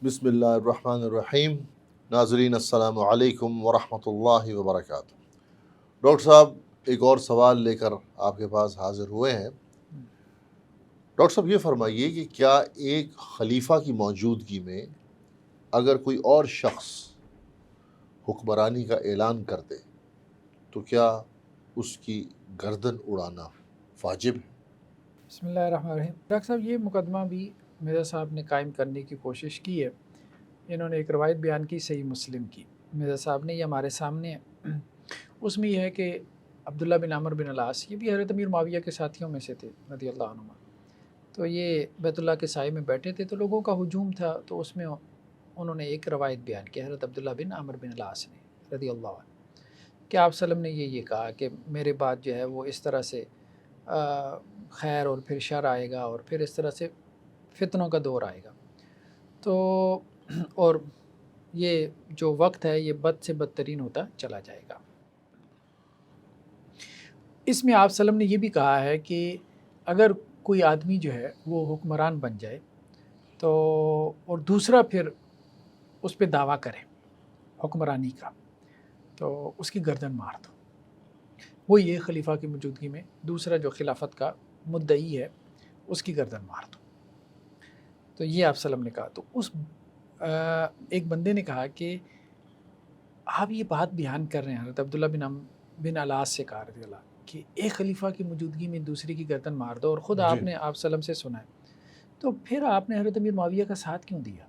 بسم اللہ الرحمن الرحیم۔ ناظرین السلام علیکم ورحمۃ اللہ وبرکاتہ۔ ڈاکٹر صاحب ایک اور سوال لے کر آپ کے پاس حاضر ہوئے ہیں۔ ڈاکٹر صاحب یہ فرمائیے کہ کیا ایک خلیفہ کی موجودگی میں اگر کوئی اور شخص حکمرانی کا اعلان کر دے تو کیا اس کی گردن اڑانا واجب ہے؟ بسم اللہ الرحمن الرحیم۔ ڈاکٹر صاحب یہ مقدمہ بھی مرزا صاحب نے قائم کرنے کی کوشش کی ہے۔ انہوں نے ایک روایت بیان کی صحیح مسلم کی، مرزا صاحب نے، یہ ہمارے سامنے ہے۔ اس میں یہ ہے کہ عبداللہ بن عمرو بن العاص، یہ بھی حضرت امیر معاویہ کے ساتھیوں میں سے تھے رضی اللہ عنہ، تو یہ بیت اللہ کے سائے میں بیٹھے تھے، تو لوگوں کا ہجوم تھا، تو اس میں انہوں نے ایک روایت بیان کی حضرت عبداللہ بن عمرو بن العاص نے رضی اللہ عنہ کہ آپ وسلم نے یہ کہا کہ میرے بعد جو ہے وہ اس طرح سے خیر اور پھر شر آئے گا اور پھر اس طرح سے فتنوں کا دور آئے گا، تو اور یہ جو وقت ہے یہ بد سے بدترین ہوتا چلا جائے گا۔ اس میں آپ وسلم نے یہ بھی کہا ہے کہ اگر کوئی آدمی جو ہے وہ حکمران بن جائے تو اور دوسرا پھر اس پہ دعویٰ کرے حکمرانی کا تو اس کی گردن مار دو۔ وہ یہ خلیفہ کی موجودگی میں دوسرا جو خلافت کا مدعی ہے اس کی گردن مار دو۔ تو یہ آپ وسلم نے کہا، تو اس ایک بندے نے کہا کہ آپ یہ بات بیان کر رہے ہیں حضرت عبداللہ بن العاص سے کہا رضی اللہ کہ ایک خلیفہ کی موجودگی میں دوسری کی گردن مار دو، اور خود آپ نے آپ وسلم سے سنا ہے، تو پھر آپ نے حضرت امیر معاویہ کا ساتھ کیوں دیا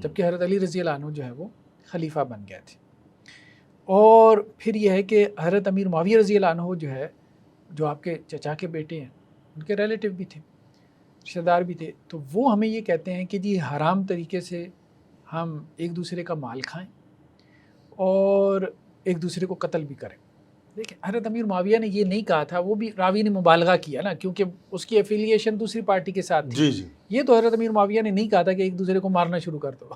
جبکہ حضرت علی رضی اللہ عنہ جو ہے وہ خلیفہ بن گئے تھے؟ اور پھر یہ ہے کہ حضرت امیر معاویہ رضی اللہ عنہ جو ہے جو آپ کے چچا کے بیٹے ہیں، ان کے ریلیٹیو بھی تھے، رشتہ دار بھی تھے، تو وہ ہمیں یہ کہتے ہیں کہ جی حرام طریقے سے ہم ایک دوسرے کا مال کھائیں اور ایک دوسرے کو قتل بھی کریں۔ دیکھیں حضرت امیر معاویہ نے یہ نہیں کہا تھا، وہ بھی راوی نے مبالغہ کیا نا، کیونکہ اس کی ایفیلیشن دوسری پارٹی کے ساتھ تھی۔ یہ تو حضرت امیر معاویہ نے نہیں کہا تھا کہ ایک دوسرے کو مارنا شروع کر دو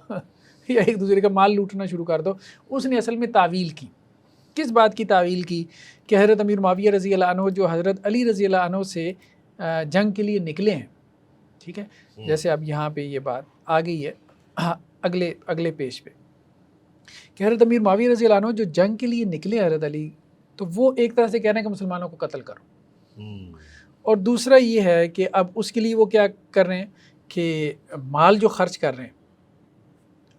یا ایک دوسرے کا مال لوٹنا شروع کر دو۔ اس نے اصل میں تعویل کی، کس بات کی تعویل کی کہ حضرت امیر معاویہ رضی اللہ عنہ جو حضرت علی رضی اللہ عنہ سے جنگ کے لیے نکلے ہیں، ٹھیک ہے، جیسے اب یہاں پہ یہ بات آ گئی ہے اگلے پیج پہ کہ حضرت امیر معاویہ رضی اللہ عنہ جو جنگ کے لیے نکلے حضرت علی، تو وہ ایک طرح سے کہہ رہے ہیں کہ مسلمانوں کو قتل کرو، اور دوسرا یہ ہے کہ اب اس کے لیے وہ کیا کر رہے ہیں کہ مال جو خرچ کر رہے ہیں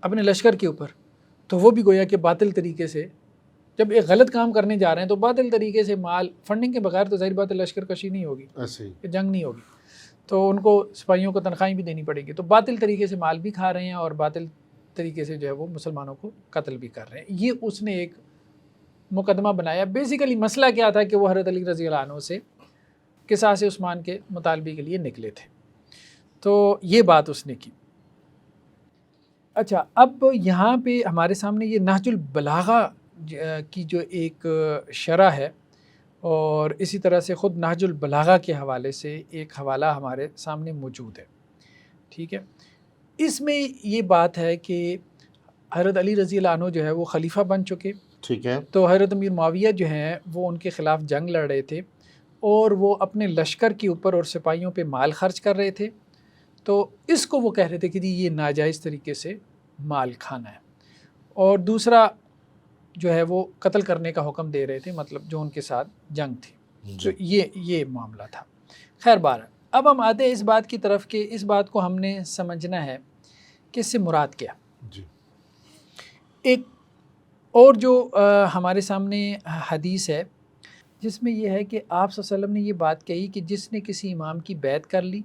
اپنے لشکر کے اوپر، تو وہ بھی گویا کہ باطل طریقے سے جب ایک غلط کام کرنے جا رہے ہیں تو باطل طریقے سے مال فنڈنگ کے بغیر تو ظاہر بات ہے لشکر کشی نہیں ہوگی، جنگ نہیں ہوگی، تو ان کو سپاہیوں کو تنخواہیں بھی دینی پڑے گی، تو باطل طریقے سے مال بھی کھا رہے ہیں اور باطل طریقے سے جو ہے وہ مسلمانوں کو قتل بھی کر رہے ہیں۔ یہ اس نے ایک مقدمہ بنایا۔ بیسیکلی مسئلہ کیا تھا کہ وہ حضرت علی رضی اللہ عنہ سے قصاص عثمان کے مطالبے کے لیے نکلے تھے، تو یہ بات اس نے کی۔ اچھا، اب یہاں پہ ہمارے سامنے یہ نہج البلاغہ کی جو ایک شرح ہے، اور اسی طرح سے خود نہج البلاغہ کے حوالے سے ایک حوالہ ہمارے سامنے موجود ہے، ٹھیک ہے۔ اس میں یہ بات ہے کہ حضرت علی رضی اللہ عنہ جو ہے وہ خلیفہ بن چکے، ٹھیک ہے، تو حضرت امیر معاویہ جو ہیں وہ ان کے خلاف جنگ لڑ رہے تھے اور وہ اپنے لشکر کے اوپر اور سپاہیوں پہ مال خرچ کر رہے تھے، تو اس کو وہ کہہ رہے تھے کہ جی یہ ناجائز طریقے سے مال کھانا ہے، اور دوسرا جو ہے وہ قتل کرنے کا حکم دے رہے تھے، مطلب جو ان کے ساتھ جنگ تھی، تو یہ معاملہ تھا۔ خیر بہرحال اب ہم آتے ہیں اس بات کی طرف کہ اس بات کو ہم نے سمجھنا ہے کہ اس سے مراد کیا۔ ایک اور جو ہمارے سامنے حدیث ہے جس میں یہ ہے کہ آپ صلی اللہ علیہ وسلم نے یہ بات کہی کہ جس نے کسی امام کی بیعت کر لی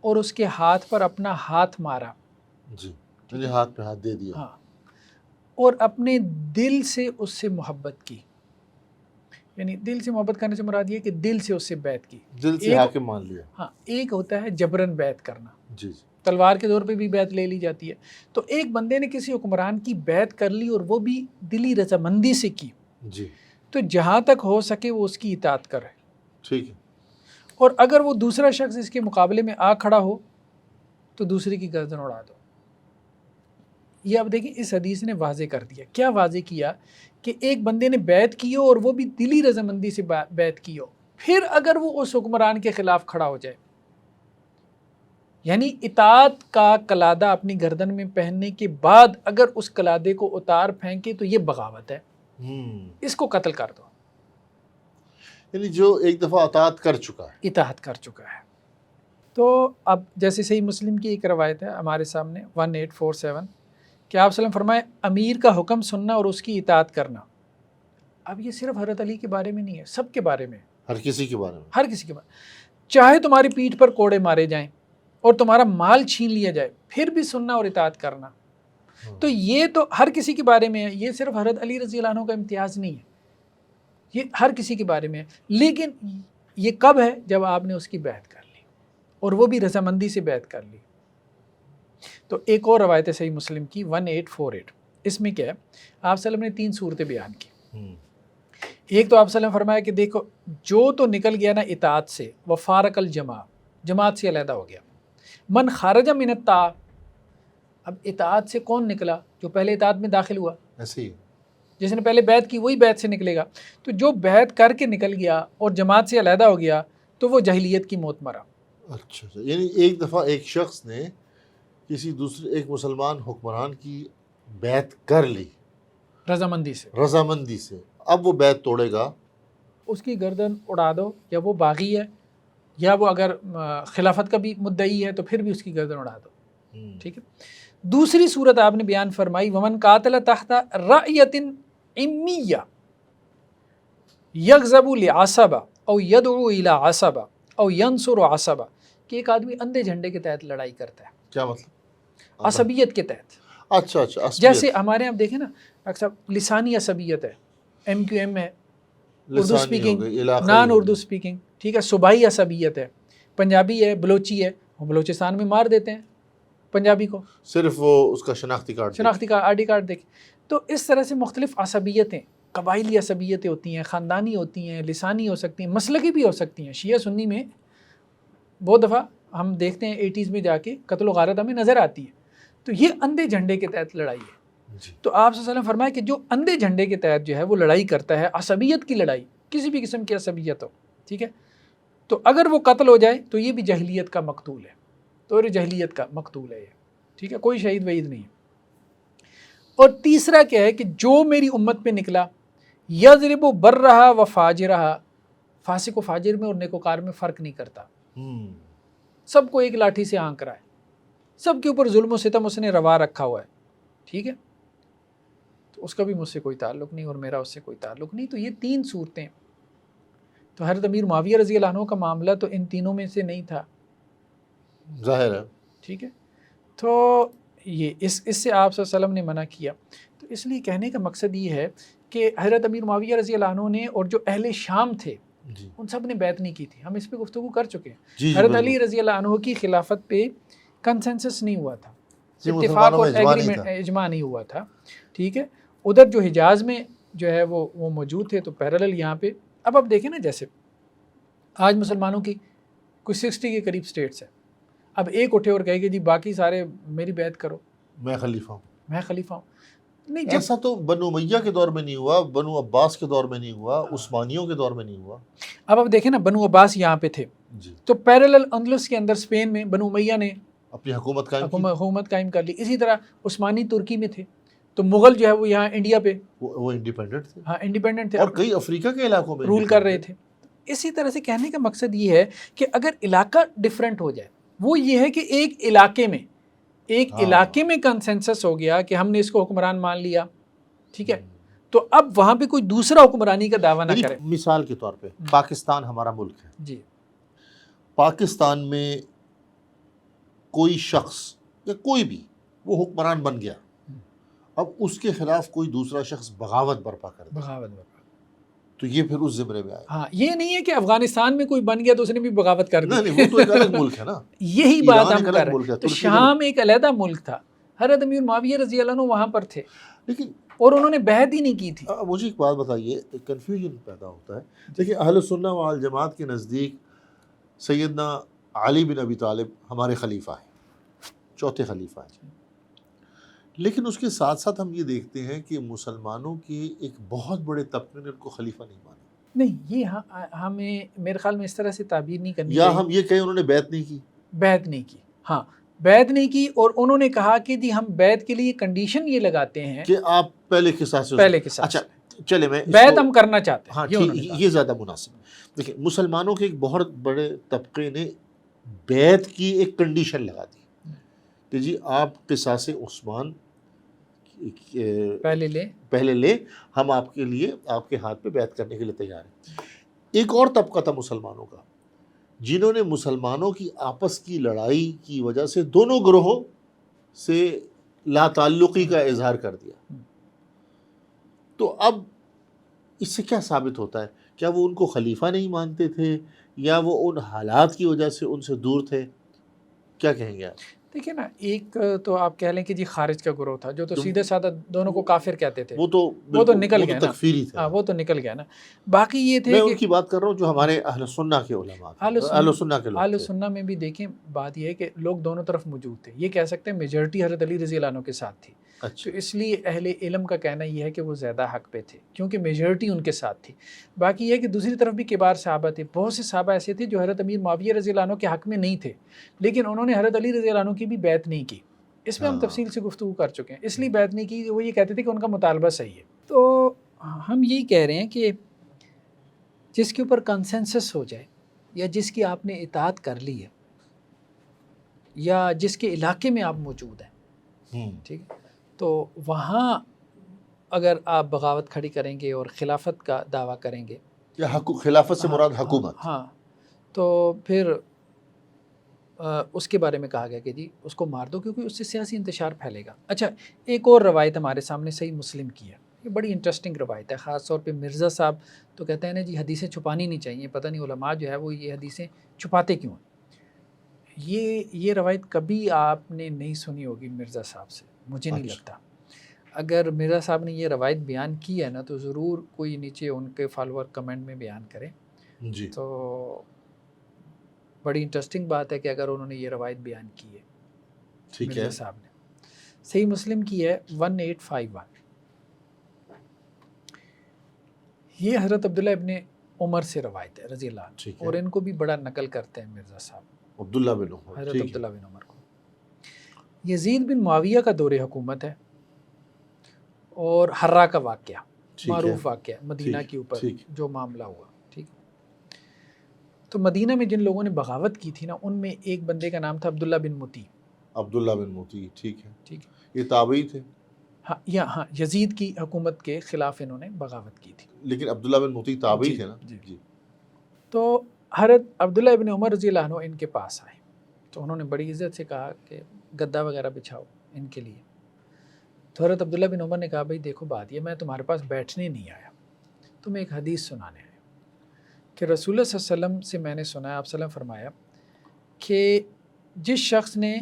اور اس کے ہاتھ پر اپنا ہاتھ مارا، ہاتھ پہ ہاتھ دے دیا، ہاں، اور اپنے دل سے اس سے محبت کی، یعنی دل سے محبت کرنے سے مراد یہ کہ دل سے اس سے بیعت کی، دل سے حاکم مان لیا۔ ہاں، ایک ہوتا ہے جبرن بیعت کرنا، جی، تلوار کے دور پہ بھی بیعت لے لی جاتی ہے، تو ایک بندے نے کسی حکمران کی بیعت کر لی اور وہ بھی دلی رضامندی سے کی، جی، تو جہاں تک ہو سکے وہ اس کی اطاعت کرے، ٹھیک ہے، اور اگر وہ دوسرا شخص اس کے مقابلے میں آ کھڑا ہو تو دوسرے کی گردن اڑا دو۔ یہ اب دیکھیں اس حدیث نے واضح کر دیا، کیا واضح کیا کہ ایک بندے نے بیعت کی ہو اور وہ بھی دلی رضامندی سے بیعت کی ہو، پھر اگر وہ اس حکمران کے خلاف کھڑا ہو جائے یعنی اطاعت کا قلادہ اپنی گردن میں پہننے کے بعد اگر اس قلادے کو اتار پھینکے تو یہ بغاوت ہے، اس کو قتل کر دو۔ یعنی جو ایک دفعہ اطاعت کر چکا ہے، اطاعت کر چکا ہے۔ تو اب جیسے صحیح مسلم کی ایک روایت ہے ہمارے سامنے 1847 کہ آپ صلی اللہ علیہ وسلم فرمائے امیر کا حکم سننا اور اس کی اطاعت کرنا۔ اب یہ صرف حضرت علی کے بارے میں نہیں ہے، سب کے بارے میں، ہر کسی کے بارے میں۔ ہر کسی کے بارے میں، چاہے تمہاری پیٹھ پر کوڑے مارے جائیں اور تمہارا مال چھین لیا جائے پھر بھی سننا اور اطاعت کرنا۔ تو یہ تو ہر کسی کے بارے میں ہے، یہ صرف حضرت علی رضی اللہ عنہ کا امتیاز نہیں ہے، یہ ہر کسی کے بارے میں ہے۔ لیکن یہ کب ہے؟ جب آپ نے اس کی بیعت کر لی، اور وہ بھی رضامندی سے بیعت کر لی۔ تو ایک اور روایت ہے صحیح مسلم کی 1848، اس میں کیا ہے؟ آپ صلی اللہ علیہ وسلم نے 3 صورتیں بیان کی۔ ایک تو آپ صلی اللہ علیہ وسلم فرمایا کہ دیکھو جو تو نکل گیا نا اطاعت سے، وفارق الجماع، جماعت سے علیحدہ ہو گیا، من خارج من الطاعہ، اب اطاعت سے کون نکلا؟ جو پہلے اطاعت میں داخل ہوا، ایسے ہی جس نے پہلے بیعت کی وہی بیعت سے نکلے گا۔ تو جو بیعت کر کے نکل گیا اور جماعت سے علیحدہ ہو گیا تو وہ جاہلیت کی موت مرا۔ اچھا، یعنی ایک دفعہ ایک شخص نے کسی دوسرے ایک مسلمان حکمران کی بیعت کر لی رضامندی سے، رضامندی سے، اب وہ بیعت توڑے گا، اس کی گردن اڑا دو، یا وہ باغی ہے یا وہ اگر خلافت کا بھی مدعی ہے تو پھر بھی اس کی گردن اڑا دو، ٹھیک ہے۔ دوسری صورت آپ نے بیان فرمائی ومن قاتل تحت رعیت امیہ یغضب لعصبہ او یدعو الی عصبہ او ینصر عصبہ، کہ ایک آدمی اندھے جھنڈے کے تحت لڑائی کرتا ہے، کیا مطلب؟ عصبیت کے تحت۔ اچھا عصبیت، جیسے ہمارے یہاں دیکھیں نا اکثر لسانی عصبیت ہے، ایم کیو ایم ہے، اردو لسانی ہو سپیکنگ، گئی، علاقائی نان ہو اردو سپیکنگ، ٹھیک ہے، صوبائی عصبیت ہے، پنجابی ہے، بلوچی ہے، وہ بلوچستان میں مار دیتے ہیں پنجابی کو، صرف وہ اس کا شناختی کارڈ شناختی کا آئی ڈی کارڈ دیکھ۔ تو اس طرح سے مختلف عصبیتیں، قبائلی عصبیتیں ہوتی ہیں، خاندانی ہوتی ہیں، لسانی ہو سکتی ہیں، مسلکی بھی ہو سکتی ہیں۔ شیعہ سنی میں بہت دفعہ ہم دیکھتے ہیں 80s میں جا کے قتل و غارت ہمیں نظر آتی ہے۔ تو یہ اندھے جھنڈے کے تحت لڑائی ہے۔ جی، تو آپ صلی اللہ علیہ وسلم فرمایا کہ جو اندھے جھنڈے کے تحت جو ہے وہ لڑائی کرتا ہے، عصبیت کی لڑائی، کسی بھی قسم کی عصبیت ہو، ٹھیک ہے، تو اگر وہ قتل ہو جائے تو یہ بھی جاہلیت کا مقتول ہے، تو یہ جاہلیت کا مقتول ہے یہ، ٹھیک ہے، کوئی شہید وعید نہیں ہے۔ اور تیسرا کیا ہے کہ جو میری امت پہ نکلا یضرب برہا و فاجرہا، فاسق و فاجر میں اور نیکوکار میں فرق نہیں کرتا، سب کو ایک لاٹھی سے آنک رہا ہے، سب کے اوپر ظلم و ستم اس نے روا رکھا ہوا ہے، ٹھیک ہے، تو اس کا بھی مجھ سے کوئی تعلق نہیں اور میرا اس سے کوئی تعلق نہیں۔ تو یہ 3 صورتیں، تو حضرت امیر معاویہ رضی اللہ عنہ کا معاملہ تو ان تینوں میں سے نہیں تھا، ظاہر ہے، ٹھیک ہے۔ تو یہ اس سے آپ صلی اللہ علیہ وسلم نے منع کیا۔ تو اس لیے کہنے کا مقصد یہ ہے کہ حضرت امیر معاویہ رضی اللہ عنہ نے اور جو اہل شام تھے جی ان سب نے بیعت نہیں کی تھی، ہم اس پہ گفتگو کر چکے ہیں۔ جی، حضرت بالکل۔ علی رضی اللہ عنہ کی خلافت پہ کنسنسس نہیں ہوا تھا، جی، اتفاق مسلمانوں اور میں اجماع نہیں ایگریمنٹ، تھا۔ اجماع نہیں ہوا تھا، ٹھیک ہے۔ ادھر جو حجاز میں جو ہے وہ موجود تھے، تو پیرالل یہاں پہ اب دیکھیں نا، جیسے آج مسلمانوں کی کوئی 60 کے قریب سٹیٹس ہیں، اب ایک اٹھے اور کہے کہ جی باقی سارے میری بیعت کرو، میں خلیفہ ہوں۔ میں خلیفہ ہوں، نہیں، جب ایسا تو بنو امیہ کے دور میں نہیں ہوا، بنو عباس کے دور میں نہیں ہوا، عثمانیوں کے دور میں نہیں ہوا۔ اب دیکھیں نا بنو عباس یہاں پہ تھے، جی، تو پیرالل اندلس کے اندر اسپین میں بنو امیہ نے اپنی حکومت قائم کی، حکومت قائم کر لی، اسی طرح عثمانی ترکی میں تھے، تو مغل جو ہے وہ یہاں انڈیا پہ وہ انڈیپینڈنٹ تھے، ہاں انڈیپینڈنٹ تھے اور کئی افریقہ کے علاقوں میں رول کر رہے تھے۔ اسی طرح سے کہنے کا مقصد یہ ہے کہ اگر علاقہ ڈیفرنٹ ہو جائے، وہ یہ ہے کہ ایک علاقے میں کنسنسس ہو گیا کہ ہم نے اس کو حکمران مان لیا، ٹھیک ہے، تو اب وہاں پہ کوئی دوسرا حکمرانی کا دعویٰ نہ کرے۔ مثال کے طور پہ پاکستان ہمارا ملک ہے، جی، پاکستان میں کوئی شخص یا کوئی بھی وہ حکمران بن گیا، اب اس کے خلاف کوئی دوسرا شخص بغاوت برپا کر دے بغاوت برپا، تو یہ پھر اس زمرے میں آئے گا۔ ہاں، یہ نہیں ہے کہ افغانستان میں کوئی بن گیا تو اس نے بھی بغاوت کر دی، نہیں، وہ تو ایک الگ ملک ہے نا، یہی بات ایران ہم ایک کر الگ رہے ملک ہے، ہیں۔ تو ترکی شام ایک علیحدہ ملک تھا، حضرت امیر معاویہ رضی اللہ عنہ وہاں پر تھے لیکن اور انہوں نے بیعت ہی نہیں کی تھی۔ مجھے ایک بات بتائیے، ایک کنفیوژن پیدا ہوتا ہے۔ دیکھیں، اہل سنہ والجماعت کے نزدیک سیدنا علی بن ابی طالب ہمارے خلیفہ ہیں، چوتھے خلیفہ ہیں، لیکن اس کے ساتھ ساتھ ہم یہ دیکھتے ہیں کہ مسلمانوں کے ایک بہت بڑے طبقے نے ان کو خلیفہ نہیں مانا، نہیں، یہ ہمیں میرے خیال میں اس طرح سے تعبیر نہیں کرنی یا چاہیے، ہم یہ کہیں انہوں نے بیعت نہیں کی۔ بیعت نہیں کی، ہاں بیعت نہیں کی، اور انہوں نے کہا کہ جی ہم بیعت کے لیے کنڈیشن یہ لگاتے ہیں کہ آپ پہلے کے ساتھ سے پہلے کے ساتھ اچھا چلے میں بیعت ہم کرنا چاہتے ہیں، ہاں یہ انہوں نے ٹھیک، کہا۔ یہ زیادہ مناسب۔ دیکھیں مسلمانوں کے ایک بہت بڑے طبقے نے بیعت کی ایک کنڈیشن لگا دی کہ جی آپ قصاص عثمان پہلے لیں، ہم آپ کے لیے آپ کے ہاتھ پہ بیعت کرنے کے لیے تیار ہیں۔ ایک اور طبقہ تھا مسلمانوں کا جنہوں نے مسلمانوں کی آپس کی لڑائی کی وجہ سے دونوں گروہوں سے لا تعلقی کا اظہار کر دیا۔ تو اب اس سے کیا ثابت ہوتا ہے؟ کیا وہ ان کو خلیفہ نہیں مانتے تھے یا وہ ان حالات کی وجہ سے ان سے دور تھے؟ کیا کہیں گے آپ؟ دیکھیں نا، ایک تو آپ کہہ لیں کہ جی خارج کا گروہ تھا جو تو سیدھے سادہ دونوں کو کافر کہتے تھے، وہ تو نکل گیا نا، تکفیری تھے۔ ہاں وہ تو نکل گیا نا۔ باقی یہ تھے میں کہ ان کی بات کر رہا ہوں جو ہمارے اہل سنہ کے علماء تھے، اہل سنہ کے لوگ اہل تھے۔ سنہ میں بھی دیکھیں بات یہ ہے کہ لوگ دونوں طرف موجود تھے، یہ کہہ سکتے ہیں میجورٹی حضرت علی رضی اللہ عنہ کے ساتھ تھی، اچھا تو اس لیے اہل علم کا کہنا یہ ہے کہ وہ زیادہ حق پہ تھے کیونکہ میجورٹی ان کے ساتھ تھی۔ باقی یہ ہے کہ دوسری طرف بھی کبار صحابہ تھے، بہت سے صحابہ ایسے تھے جو حضرت امیر معاویہ رضی اللہ عنہ کے حق میں نہیں تھے، لیکن انہوں نے حضرت علی رضی اللہ عنہ کی بھی بیعت نہیں کی۔ اس میں ہم تفصیل سے گفتگو کر چکے ہیں، اس لیے بیعت نہیں کی، وہ یہ کہتے تھے کہ ان کا مطالبہ صحیح ہے۔ تو ہم یہی کہہ رہے ہیں کہ جس کے اوپر کنسنسس ہو جائے یا جس کی آپ نے اطاعت کر لی ہے یا جس کے علاقے میں آپ موجود ہیں، ٹھیک ہے، تو وہاں اگر آپ بغاوت کھڑی کریں گے اور خلافت کا دعویٰ کریں گے، یا خلافت سے مراد حکومت، ہاں تو پھر اس کے بارے میں کہا گیا کہ جی اس کو مار دو کیونکہ اس سے سیاسی انتشار پھیلے گا۔ اچھا ایک اور روایت ہمارے سامنے صحیح مسلم کی ہے، یہ بڑی انٹرسٹنگ روایت ہے، خاص طور پہ مرزا صاحب تو کہتے ہیں نا جی حدیثیں چھپانی نہیں چاہیے، پتہ نہیں علماء جو ہے وہ یہ حدیثیں چھپاتے کیوں ہیں۔ یہ روایت کبھی آپ نے نہیں سنی ہوگی مرزا صاحب سے، مجھے نہیں لگتا۔ اگر مرزا صاحب نے یہ روایت بیان کی ہے نا تو ضرور کوئی نیچے ان کے فالوور کمنٹ میں بیان کرے۔ جی تو بڑی انٹرسٹنگ بات ہے کہ اگر انہوں نے یہ روایت بیان کی ہے ٹھیک ہے، مرزا صاحب نے۔ صحیح مسلم کی ہے 1851، یہ حضرت عبداللہ ابن عمر سے روایت ہے رضی اللہ عنہ، اور ان کو بھی بڑا نقل کرتے ہیں مرزا صاحب، عبداللہ بن عمر، حضرت عبداللہ بن عمر کو۔ یزید بن معاویہ کا دور حکومت ہے اور حرا کا واقعہ، معروف واقعہ مدینہ کے اوپر جو معاملہ ہوا، ٹھیک۔ تو مدینہ میں جن لوگوں نے بغاوت کی تھی نا ان میں ایک بندے کا نام تھا عبداللہ بن مطیع۔ عبداللہ بن مطیع، ٹھیک ہے، ٹھیک ہے، یہ تابعی تھے؟ ہاں یزید کی حکومت کے خلاف انہوں نے بغاوت کی تھی، لیکن عبداللہ بن مطیع تابعی تھے نا؟ جی۔ تو حضرت عبداللہ ابن عمر رضی اللہ عنہ ان کے پاس آئے تو انہوں نے بڑی عزت سے کہا کہ گدا وغیرہ بچھاؤ ان کے لیے۔ تو حضرت عبداللہ بن عمر نے کہا بھائی دیکھو بات یہ میں تمہارے پاس بیٹھنے نہیں آیا، تمہیں ایک حدیث سنانے آیا کہ رسول اللہ صلی اللہ علیہ وسلم سے میں نے سنا ہے، آپ صلی اللہ علیہ وسلم فرمایا کہ جس شخص نے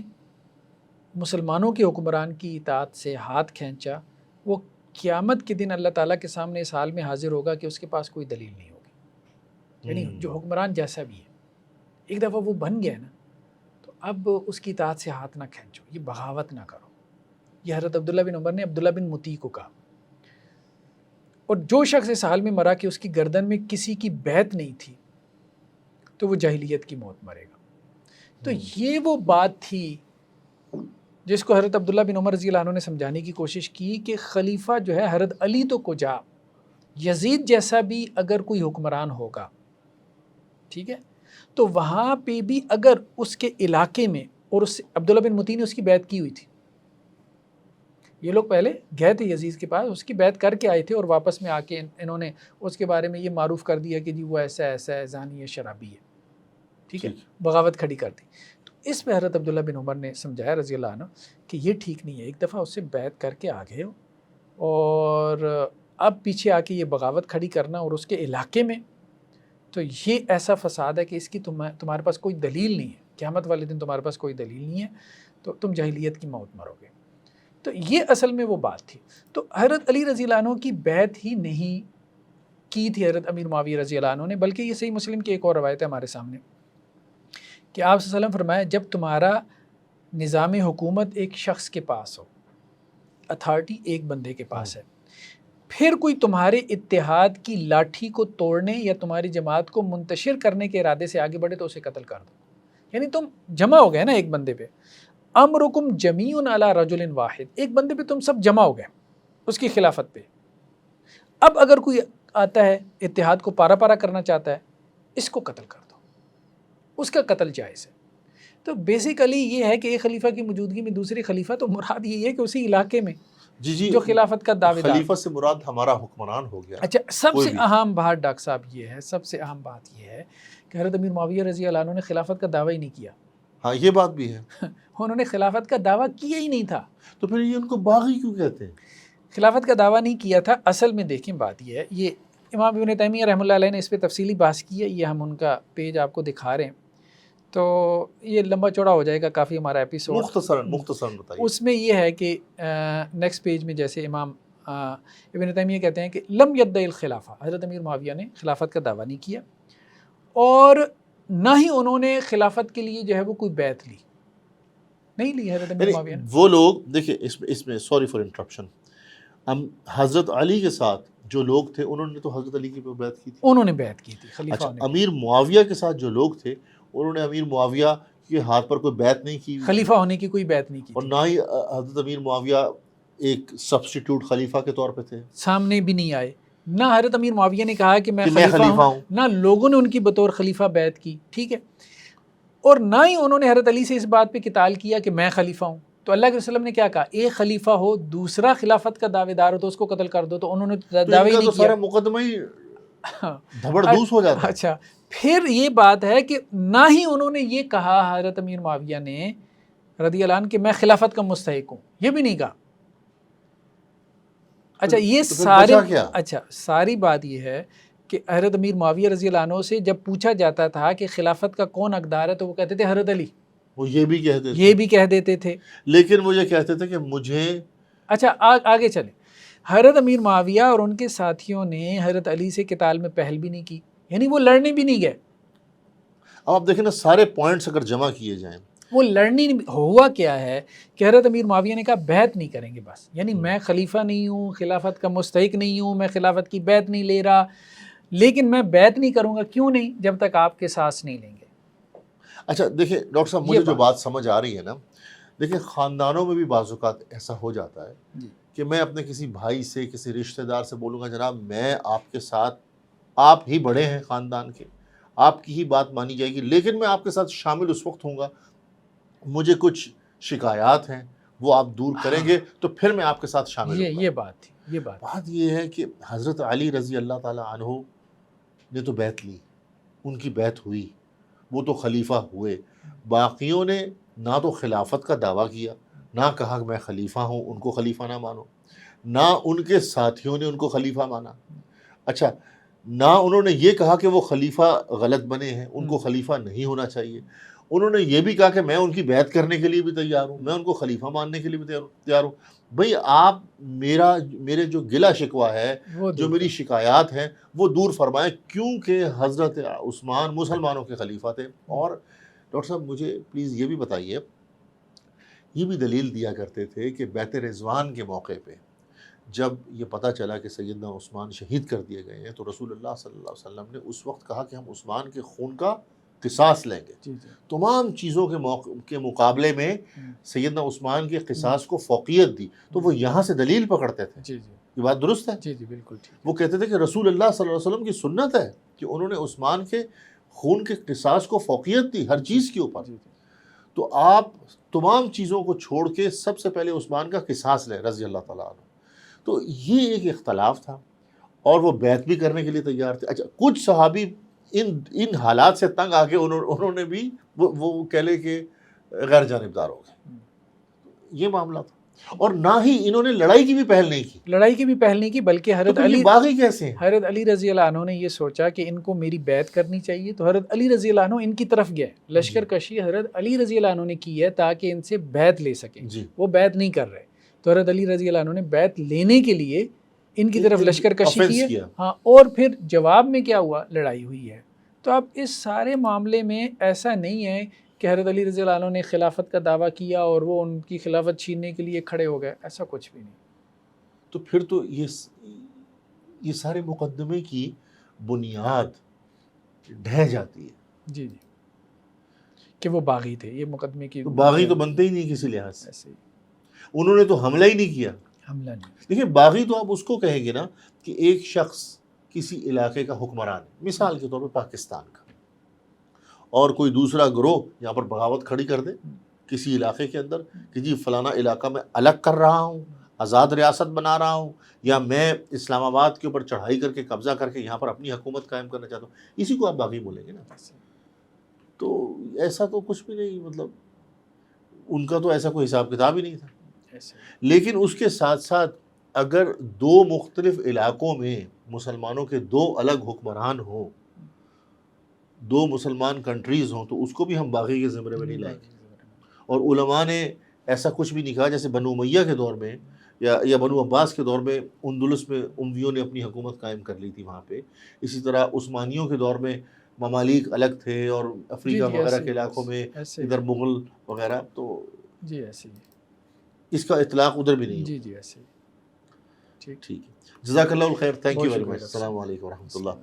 مسلمانوں کے حکمران کی اطاعت سے ہاتھ کھینچا وہ قیامت کے دن اللہ تعالیٰ کے سامنے اس حال میں حاضر ہوگا کہ اس کے پاس کوئی دلیل نہیں ہوگی، یعنی جو حکمران جیسا بھی ہے ایک دفعہ وہ بن گیا نا تو اب اس کی اطاعت سے ہاتھ نہ کھینچو، یہ بغاوت نہ کرو۔ یہ حضرت عبداللہ بن عمر نے عبداللہ بن مطیع کو کہا، اور جو شخص اس حال میں مرا کہ اس کی گردن میں کسی کی بیعت نہیں تھی تو وہ جاہلیت کی موت مرے گا۔ تو یہ وہ بات تھی جس کو حضرت عبداللہ بن عمر رضی اللہ عنہ نے سمجھانے کی کوشش کی کہ خلیفہ جو ہے حضرت علی تو کو جا، یزید جیسا بھی اگر کوئی حکمران ہوگا، ٹھیک ہے، تو وہاں پہ بھی اگر اس کے علاقے میں، اور اس عبداللہ بن مطیع نے اس کی بیعت کی ہوئی تھی، یہ لوگ پہلے گئے تھے یزید کے پاس، اس کی بیعت کر کے آئے تھے اور واپس میں آ کے انہوں نے اس کے بارے میں یہ معروف کر دیا کہ جی وہ ایسا ہے، زانی ہے، شرابی ہے، ٹھیک ہے، بغاوت کھڑی کر دی۔ تو اس پہ حضرت عبداللہ بن عمر نے سمجھایا رضی اللہ عنہ کہ یہ ٹھیک نہیں ہے، ایک دفعہ اس سے بیعت کر کے آ گئے ہو اور اب پیچھے آ کے یہ بغاوت کھڑی کرنا اور اس کے علاقے میں، تو یہ ایسا فساد ہے کہ اس کی تمہارے پاس کوئی دلیل نہیں ہے، قیامت والے دن تمہارے پاس کوئی دلیل نہیں ہے، تو تم جاہلیت کی موت مرو گے۔ تو یہ اصل میں وہ بات تھی۔ تو حضرت علی رضی اللہ عنہ کی بیعت ہی نہیں کی تھی حضرت امیر معاویہ رضی اللہ عنہ نے، بلکہ یہ صحیح مسلم کی ایک اور روایت ہے ہمارے سامنے کہ آپ صلی اللہ علیہ وسلم فرمایا جب تمہارا نظام حکومت ایک شخص کے پاس ہو، اتھارٹی ایک بندے کے پاس ہے، پھر کوئی تمہارے اتحاد کی لاٹھی کو توڑنے یا تمہاری جماعت کو منتشر کرنے کے ارادے سے آگے بڑھے تو اسے قتل کر دو۔ یعنی تم جمع ہو گئے نا ایک بندے پہ. امرکم جمیع علی رجل واحد, ایک بندے پہ تم سب جمع ہو گئے اس کی خلافت پہ. اب اگر کوئی آتا ہے اتحاد کو پارا پارا کرنا چاہتا ہے, اس کو قتل کر دو, اس کا قتل جائز ہے. تو بیسیکلی یہ ہے کہ ایک خلیفہ کی موجودگی میں دوسری خلیفہ, تو مراد یہ ہے کہ اسی علاقے میں جی جو خلافت کا دعوے دار. خلیفہ سے مراد ہمارا حکمران ہو گیا. اچھا, سب کوئی سے بھی. اہم بات ڈاکٹر صاحب یہ ہے, سب سے اہم بات یہ ہے کہ حضرت امیر معاویہ رضی اللہ عنہ نے خلافت کا دعویٰ ہی نہیں کیا. ہاں یہ بات بھی ہے. انہوں نے خلافت کا دعویٰ کیا ہی نہیں تھا. تو پھر یہ ان کو باغی کیوں کہتے ہیں؟ خلافت کا دعویٰ نہیں کیا تھا. اصل میں دیکھیں بات یہ ہے, یہ امام ابن تیمیہ رحمۃ اللہ علیہ نے اس پہ تفصیلی بحث کی ہے. یہ ہم ان کا پیج آپ کو دکھا رہے ہیں, تو یہ لمبا چوڑا ہو جائے گا کافی ہمارا ایپیسوڈ. مختصراً بتائیے. اس میں یہ ہے کہ نیکسٹ پیج میں جیسے امام ابن تیمیہ کہتے ہیں کہ لم یدعی الخلافہ, حضرت امیر معاویہ نے خلافت کا دعویٰ نہیں کیا, اور نہ ہی انہوں نے خلافت کے لیے جو ہے وہ کوئی بیعت لی, نہیں لی حضرت امیر معاویہ نے. وہ لوگ دیکھیں اس میں سوری فار انٹرپشن, ہم حضرت علی کے ساتھ جو لوگ تھے انہوں نے تو حضرت علی کی بیعت کی تھی. انہوں نے بیعت کی تھی خلیفہ اچھا, ہونے کی. امیر معاویہ کے ساتھ جو لوگ تھے انہوں نے امیر معاویہ کے ہاتھ پر کوئی بیعت نہیں کی, خلیفہ ہونے کی کوئی بیعت نہیں کی اور تھی. نہ ہی حضرت امیر معاویہ ایک سبسٹیٹیوٹ خلیفہ کے طور پہ تھے, سامنے بھی نہیں آئے. نہ حضرت امیر معاویہ نے کہا کہ میں خلیفہ خلیفہ ہوں, نہ لوگوں نے ان کی بطور خلیفہ بیعت کی, ٹھیک ہے, اور نہ ہی انہوں نے حضرت علی سے اس بات پہ قتال کیا کہ میں خلیفہ ہوں. تو اللہ کے وسلم نے کیا کہا, ایک خلیفہ ہو دوسرا خلافت کا دعوے دار ہو تو اس کو قتل کر دو, تو انہوں نے دعوے ہی نہیں کیا. سارا مقدمہ ہی دھبڑدوس ہو جاتا ہے. اچھا, پھر یہ بات ہے کہ نہ ہی انہوں نے یہ کہا حضرت امیر معاویہ نے رضی اللہ عنہ کہ میں خلافت کا مستحق ہوں, یہ بھی نہیں کہا. اچھا, یہ سارے اچھا ساری بات یہ ہے کہ حضرت امیر معاویہ رضی اللہ عنہ سے جب پوچھا جاتا تھا کہ خلافت کا کون حقدار ہے تو وہ کہتے تھے حضرت علی. وہ یہ بھی کہہ دیتے تھے, لیکن وہ یہ کہتے تھے کہ مجھے. اچھا آگے چلیں. حضرت امیر معاویہ اور ان کے ساتھیوں نے حضرت علی سے قتال میں پہل بھی نہیں کی, یعنی وہ لڑنے بھی نہیں گئے. اب آپ دیکھیں نا, سارے پوائنٹس اگر جمع کیے جائیں, وہ لڑنی ہوا کیا ہے کہ حضرت امیر معاویہ نے کہا بیعت نہیں کریں گے بس, یعنی میں خلیفہ نہیں ہوں, خلافت کا مستحق نہیں ہوں, میں خلافت کی بیعت نہیں لے رہا, لیکن میں بیعت نہیں کروں گا. کیوں نہیں؟ جب تک آپ قصاص نہیں لیں گے. اچھا دیکھیں ڈاکٹر صاحب, مجھے جو بات سمجھ آ رہی ہے نا, دیکھیں خاندانوں میں بھی بعض اوقات ایسا ہو جاتا ہے کہ میں اپنے کسی بھائی سے, کسی رشتہ دار سے بولوں گا جناب میں آپ کے ساتھ, آپ ہی بڑے ہیں خاندان کے, آپ کی ہی بات مانی جائے گی, لیکن میں آپ کے ساتھ شامل اس وقت ہوں گا مجھے کچھ شکایات ہیں وہ آپ دور کریں گے تو پھر میں آپ کے ساتھ شامل ہوں گا. یہ بات تھی. بات یہ ہے کہ حضرت علی رضی اللہ تعالیٰ عنہ نے تو بیعت لی, ان کی بیعت ہوئی, وہ تو خلیفہ ہوئے. باقیوں نے نہ تو خلافت کا دعویٰ کیا, نہ کہا کہ میں خلیفہ ہوں, ان کو خلیفہ نہ مانو, نہ ان کے ساتھیوں نے ان کو خلیفہ مانا. اچھا, نہ انہوں نے یہ کہا کہ وہ خلیفہ غلط بنے ہیں, ان کو خلیفہ نہیں ہونا چاہیے. انہوں نے یہ بھی کہا کہ میں ان کی بیعت کرنے کے لیے بھی تیار ہوں, میں ان کو خلیفہ ماننے کے لیے بھی تیار ہوں. بھئی آپ میرے جو گلہ شکوہ ہے, جو میری شکایات ہیں وہ دور فرمائیں, کیونکہ حضرت عثمان مسلمانوں کے خلیفہ تھے. اور ڈاکٹر صاحب مجھے پلیز یہ بھی بتائیے, یہ بھی دلیل دیا کرتے تھے کہ بیعت رضوان کے موقع پہ جب یہ پتہ چلا کہ سیدنا عثمان شہید کر دیے گئے ہیں تو رسول اللہ صلی اللہ علیہ وسلم نے اس وقت کہا کہ ہم عثمان کے خون کا قصاص لیں گے. تمام چیزوں کے مقابلے میں سیدنا عثمان کے قصاص کو فوقیت دی. تو وہ یہاں سے دلیل پکڑتے تھے. یہ بات درست ہے؟ جی بالکل ٹھیک. وہ کہتے تھے کہ رسول اللہ صلی اللہ علیہ وسلم کی سنت ہے کہ انہوں نے عثمان کے خون کے قصاص کو فوقیت دی ہر چیز کے اوپر. تو آپ تمام چیزوں کو چھوڑ کے سب سے پہلے عثمان کا قصاص لیں رضی اللہ تعالیٰ عنہ. تو یہ ایک اختلاف تھا اور وہ بیعت بھی کرنے کے لیے تیار تھے. اچھا, کچھ صحابی ان حالات سے تنگ آ کے انہوں نے بھی وہ کہہ لے کہ غیر جانبدار ہو گئے. یہ معاملہ تھا. اور نہ ہی انہوں نے لڑائی کی بھی پہل نہیں کی. بلکہ حضرت علی باغی کیسے ہیں؟ حضرت علی رضی اللہ عنہ نے یہ سوچا کہ ان کو میری بیعت کرنی چاہیے, تو حضرت علی رضی اللہ عنہ ان کی طرف گئے. لشکر کشی حضرت علی رضی اللہ عنہ نے کی ہے تاکہ ان سے بیعت لے سکیں. وہ بیعت نہیں کر رہے, تو حضرت علی رضی اللہ عنہ نے بیعت لینے کے لیے ان کی طرف لشکر کشی کی ہے. ہاں, اور پھر جواب میں کیا ہوا, لڑائی ہوئی ہے. تو اب اس سارے معاملے میں ایسا نہیں ہے کہ حضرت علی رضی اللہ عنہ نے خلافت کا دعویٰ کیا اور وہ ان کی خلافت چھیننے کے لیے کھڑے ہو گئے, ایسا کچھ بھی نہیں. تو پھر تو یہ سارے مقدمے کی بنیاد ڈھہ جاتی ہے. جی. کہ وہ باغی تھے، یہ مقدمے کی تو باغی تو بنتے ہی نہیں کسی لحاظ سے، ایسے ہی انہوں نے تو حملہ ہی نہیں کیا۔ حملہ نہیں۔ دیکھیں باغی تو آپ اس کو کہیں گے نا کہ ایک شخص کسی علاقے کا حکمران ہے، مثال کے طور پہ پاکستان کا، اور کوئی دوسرا گروہ یہاں پر بغاوت کھڑی کر دے کسی علاقے کے اندر کہ جی فلانا علاقہ میں الگ کر رہا ہوں، آزاد ریاست بنا رہا ہوں، یا میں اسلام آباد کے اوپر چڑھائی کر کے قبضہ کر کے یہاں پر اپنی حکومت قائم کرنا چاہتا ہوں، اسی کو آپ باغی بولیں گے نا۔ تو ایسا تو کچھ بھی نہیں، مطلب ان کا تو ایسا کوئی حساب کتاب ہی نہیں تھا۔ ایسے لیکن اس کے ساتھ ساتھ اگر دو مختلف علاقوں میں مسلمانوں کے دو الگ حکمران ہوں، دو مسلمان کنٹریز ہوں، تو اس کو بھی ہم باغی کے زمرے میں نہیں لائیں گے۔ اور علماء نے ایسا کچھ بھی نہیں کہا، جیسے بنو امیہ کے دور میں یا بنو عباس کے دور میں اندلس میں امویوں نے اپنی حکومت قائم کر لی تھی وہاں پہ، اسی طرح عثمانیوں کے دور میں ممالک الگ تھے، اور افریقہ وغیرہ کے علاقوں میں ادھر مغل وغیرہ، تو جی ایسے ہی اس کا اطلاق ادھر بھی نہیں ہو۔ جی ایسے ہی ٹھیک ہے، جزاک اللہ الخیر، تھینک یو بہت ویری شکریہ مچ، ڈاکٹر صاحب۔ السلام علیکم ورحمۃ اللہ۔